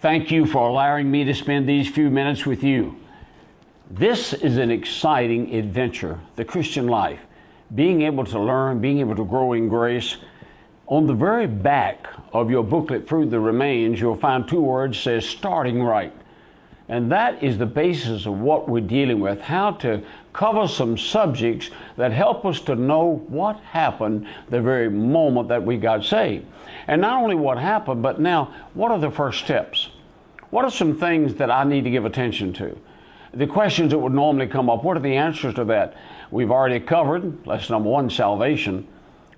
Thank you for allowing me to spend these few minutes with you. This is an exciting adventure, the Christian life. Being able to learn, being able to grow in grace. On the very back of your booklet, Fruit that Remains, you'll find two words that says starting right. And that is the basis of what we're dealing with, how to cover some subjects that help us to know what happened the very moment that we got saved. And not only what happened, but now, what are the first steps? What are some things that I need to give attention to? The questions that would normally come up, what are the answers to that? We've already covered, lesson number 1, salvation.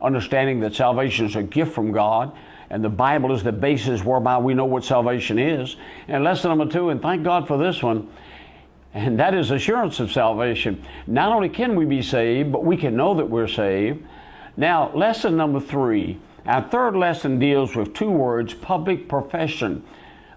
Understanding that salvation is a gift from God, and the Bible is the basis whereby we know what salvation is. And lesson number 2, and thank God for this one, and that is assurance of salvation. Not only can we be saved, but we can know that we're saved. Now, lesson number 3, our third lesson deals with two words, public profession.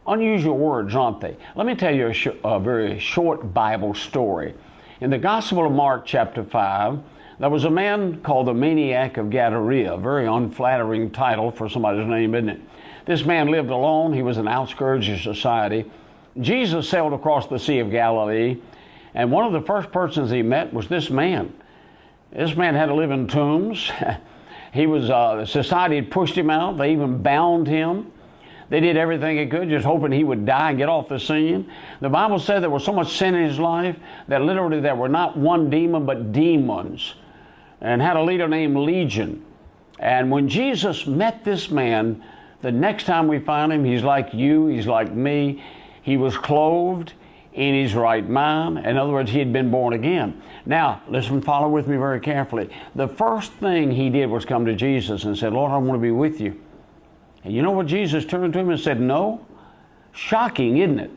Unusual words, aren't they? Let me tell you a very short Bible story. In the Gospel of Mark, chapter 5, there was a man called the Maniac of Gadara, a very unflattering title for somebody's name, isn't it? This man lived alone. He was an outskirts of society. Jesus sailed across the Sea of Galilee, and one of the first persons he met was this man. This man had to live in tombs. Society had pushed him out. They even bound him. They did everything they could, just hoping he would die and get off the scene. The Bible said there was so much sin in his life that literally there were not one demon, but demons, and had a leader named Legion. And when Jesus met this man, the next time we find him, he's like you, he's like me. He was clothed in his right mind. In other words, he had been born again. Now, listen, follow with me very carefully. The first thing he did was come to Jesus and said, Lord, I want to be with you. And you know what? Jesus turned to him and said, no? Shocking, isn't it?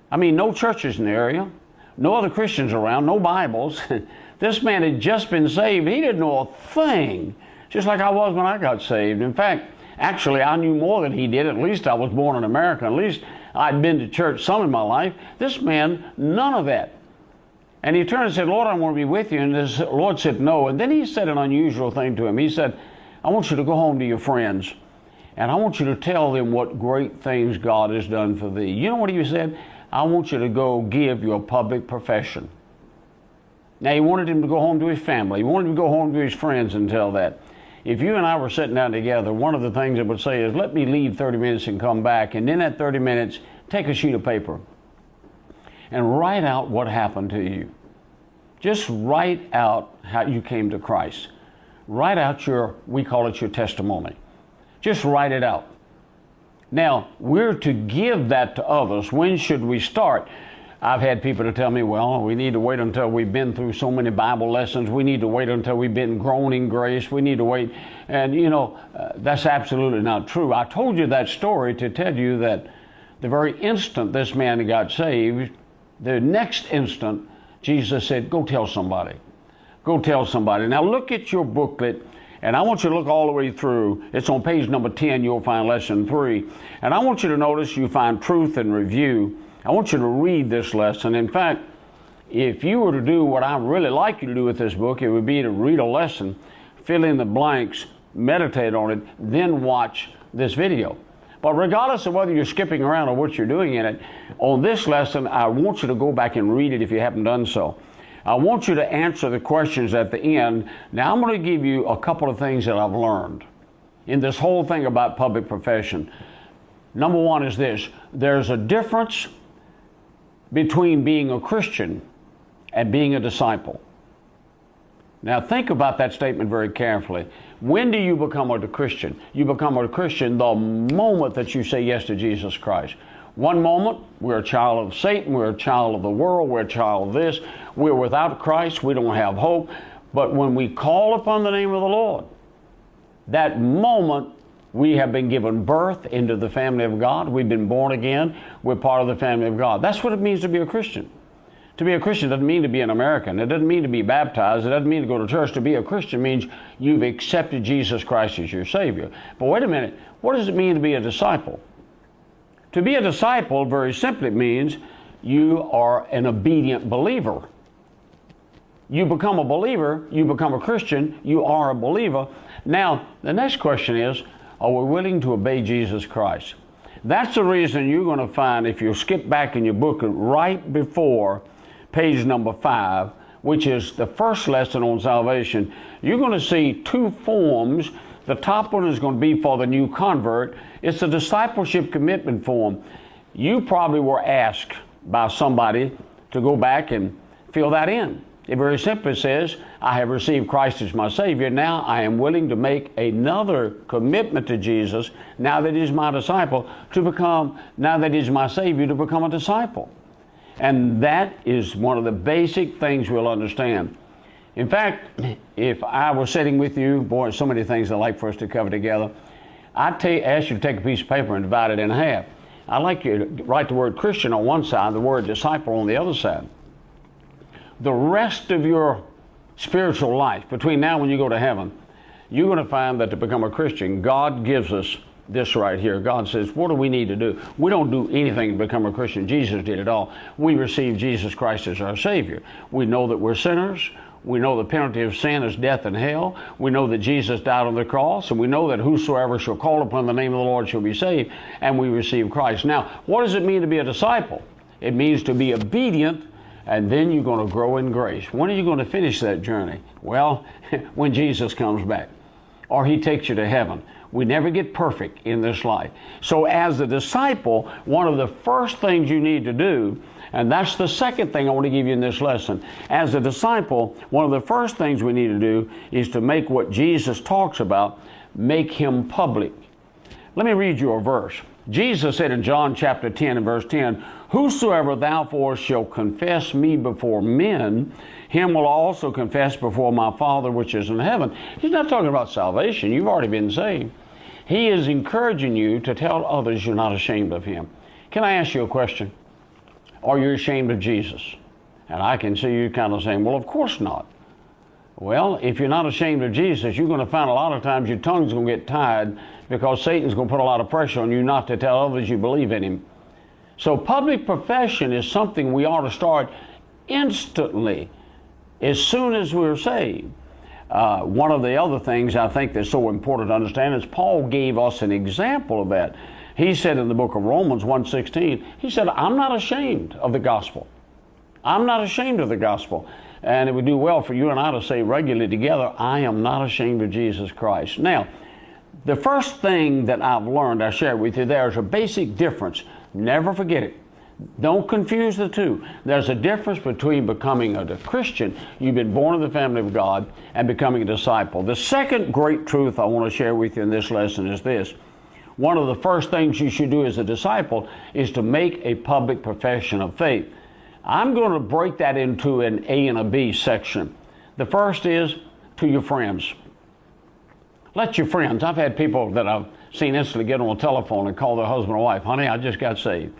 I mean, no churches in the area, no other Christians around, no Bibles. This man had just been saved. He didn't know a thing, just like I was when I got saved. In fact, actually, I knew more than he did. At least I was born in America. At least I'd been to church some in my life. This man, none of that. And he turned and said, Lord, I want to be with you. And the Lord said, no. And then he said an unusual thing to him. He said, I want you to go home to your friends, and I want you to tell them what great things God has done for thee. You know what he said? I want you to go give your public profession. Now, he wanted him to go home to his family. He wanted him to go home to his friends and tell that. If you and I were sitting down together, one of the things I would say is, let me leave 30 minutes and come back. And in that 30 minutes, take a sheet of paper and write out what happened to you. Just write out how you came to Christ. Write out we call it your testimony. Just write it out. Now, we're to give that to others. When should we start? I've had people to tell me, well, we need to wait until we've been through so many Bible lessons. We need to wait until we've been grown in grace. We need to wait. And, that's absolutely not true. I told you that story to tell you that the very instant this man got saved, the next instant, Jesus said, go tell somebody. Go tell somebody. Now, look at your booklet. And I want you to look all the way through. It's on page number 10, you'll find lesson 3. And I want you to notice you find truth and review. I want you to read this lesson. In fact, if you were to do what I really like you to do with this book, it would be to read a lesson, fill in the blanks, meditate on it, then watch this video. But regardless of whether you're skipping around or what you're doing in it, on this lesson, I want you to go back and read it if you haven't done so. I want you to answer the questions at the end. Now, I'm going to give you a couple of things that I've learned in this whole thing about public profession. Number 1 is this. There's a difference between being a Christian and being a disciple. Now, think about that statement very carefully. When do you become a Christian? You become a Christian the moment that you say yes to Jesus Christ. One moment, we're a child of Satan, we're a child of the world, we're a child of this, we're without Christ, we don't have hope. But when we call upon the name of the Lord, that moment we have been given birth into the family of God, we've been born again, we're part of the family of God. That's what it means to be a Christian. To be a Christian doesn't mean to be an American. It doesn't mean to be baptized. It doesn't mean to go to church. To be a Christian means you've accepted Jesus Christ as your Savior. But wait a minute, what does it mean to be a disciple? To be a disciple, very simply, means you are an obedient believer. You become a believer, you become a Christian, you are a believer. Now, the next question is, are we willing to obey Jesus Christ? That's the reason you're going to find, if you skip back in your book right before page number 5, which is the first lesson on salvation, you're going to see 2 forms. The top one is going to be for the new convert. It's a discipleship commitment form. You probably were asked by somebody to go back and fill that in. It very simply says, I have received Christ as my Savior. Now I am willing to make another commitment to Jesus, now that He's my disciple, now that He's my Savior, to become a disciple. And that is one of the basic things we'll understand. In fact, if I was sitting with you, boy, so many things I'd like for us to cover together. I'd ask you to take a piece of paper and divide it in half. I'd like you to write the word Christian on one side, the word disciple on the other side. The rest of your spiritual life, between now and when you go to heaven, you're going to find that to become a Christian, God gives us this right here. God says, what do we need to do? We don't do anything to become a Christian. Jesus did it all. We receive Jesus Christ as our Savior. We know that we're sinners. We know the penalty of sin is death and hell. We know that Jesus died on the cross, and we know that whosoever shall call upon the name of the Lord shall be saved, and we receive Christ. Now, what does it mean to be a disciple? It means to be obedient, and then you're going to grow in grace. When are you going to finish that journey? Well, when Jesus comes back, or He takes you to heaven. We never get perfect in this life. So as a disciple, one of the first things you need to do, and that's the second thing I want to give you in this lesson. As a disciple, one of the first things we need to do is to make what Jesus talks about, make Him public. Let me read you a verse. Jesus said in John chapter 10 and verse 10, whosoever therefore shall confess me before men, him will also confess before my Father which is in heaven. He's not talking about salvation. You've already been saved. He is encouraging you to tell others you're not ashamed of Him. Can I ask you a question? Are you ashamed of Jesus? And I can see you kind of saying, well, of course not. Well, if you're not ashamed of Jesus, you're going to find a lot of times your tongue's going to get tied because Satan's going to put a lot of pressure on you not to tell others you believe in Him. So public profession is something we ought to start instantly as soon as we're saved. One of the other things I think that's so important to understand is Paul gave us an example of that. He said in the book of Romans 1:16, he said, I'm not ashamed of the gospel. I'm not ashamed of the gospel. And it would do well for you and I to say regularly together, I am not ashamed of Jesus Christ. Now, the first thing that I've learned, I share with you, there's a basic difference. Never forget it. Don't confuse the two. There's a difference between becoming a Christian, you've been born in the family of God, and becoming a disciple. The second great truth I want to share with you in this lesson is this. One of the first things you should do as a disciple is to make a public profession of faith. I'm going to break that into an A and a B section. The first is to your friends. Let your friends, I've had people that I've seen instantly get on the telephone and call their husband or wife, honey, I just got saved.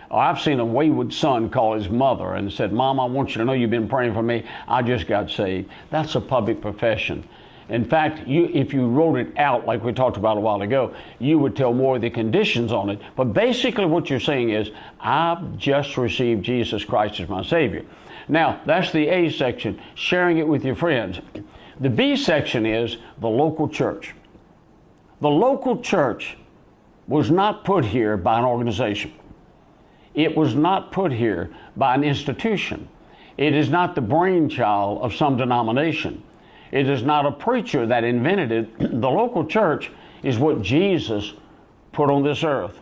Or I've seen a wayward son call his mother and said, Mom, I want you to know you've been praying for me. I just got saved. That's a public profession. In fact, if you wrote it out like we talked about a while ago, you would tell more of the conditions on it. But basically what you're saying is, I've just received Jesus Christ as my Savior. Now, that's the A section, sharing it with your friends. The B section is the local church. The local church was not put here by an organization. It was not put here by an institution. It is not the brainchild of some denomination. It is not a preacher that invented it. The local church is what Jesus put on this earth.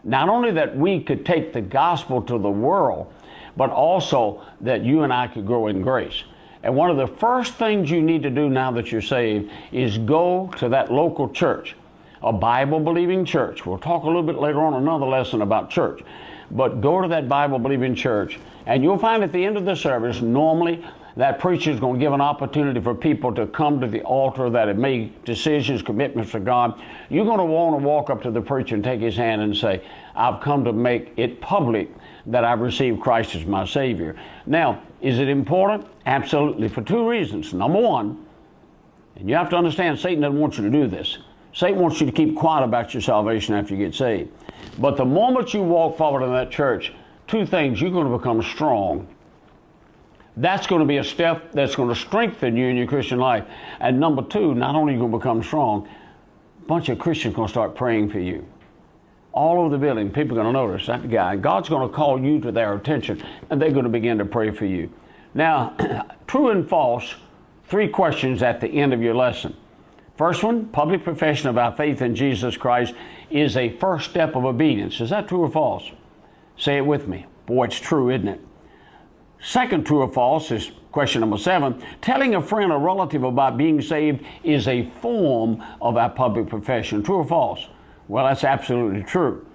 Not only that we could take the gospel to the world, but also that you and I could grow in grace. And one of the first things you need to do now that you're saved is go to that local church, a Bible-believing church. We'll talk a little bit later on another lesson about church. But go to that Bible-believing church, and you'll find at the end of the service, normally that preacher is going to give an opportunity for people to come to the altar that have made decisions, commitments to God. You're going to want to walk up to the preacher and take his hand and say, I've come to make it public that I've received Christ as my Savior. Now, is it important? Absolutely, for two reasons. Number one, and you have to understand, Satan doesn't want you to do this. Satan wants you to keep quiet about your salvation after you get saved. But the moment you walk forward in that church, two things, you're going to become strong. That's going to be a step that's going to strengthen you in your Christian life. And number two, not only are you going to become strong, a bunch of Christians are going to start praying for you. all over the building. People are going to notice that guy. God's going to call you to their attention, and they're going to begin to pray for you. Now, true and false, 3 questions at the end of your lesson. First one, public profession of our faith in Jesus Christ is a first step of obedience. Is that true or false? Say it with me. Boy, it's true, isn't it? Second, true or false, is question number 7. Telling a friend or relative about being saved is a form of our public profession. True or false? Well, that's absolutely true.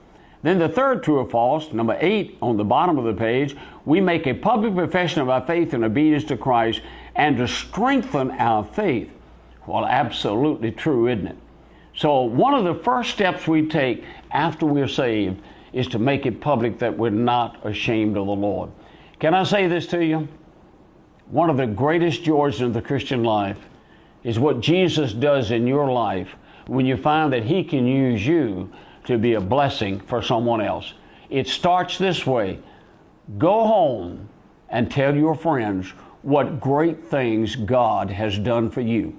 Then the third, true or false, number 8 on the bottom of the page, we make a public profession of our faith and obedience to Christ and to strengthen our faith. Well, absolutely true, isn't it? So one of the first steps we take after we're saved is to make it public that we're not ashamed of the Lord. Can I say this to you? One of the greatest joys in the Christian life is what Jesus does in your life when you find that He can use you to be a blessing for someone else. It starts this way. Go home and tell your friends what great things God has done for you.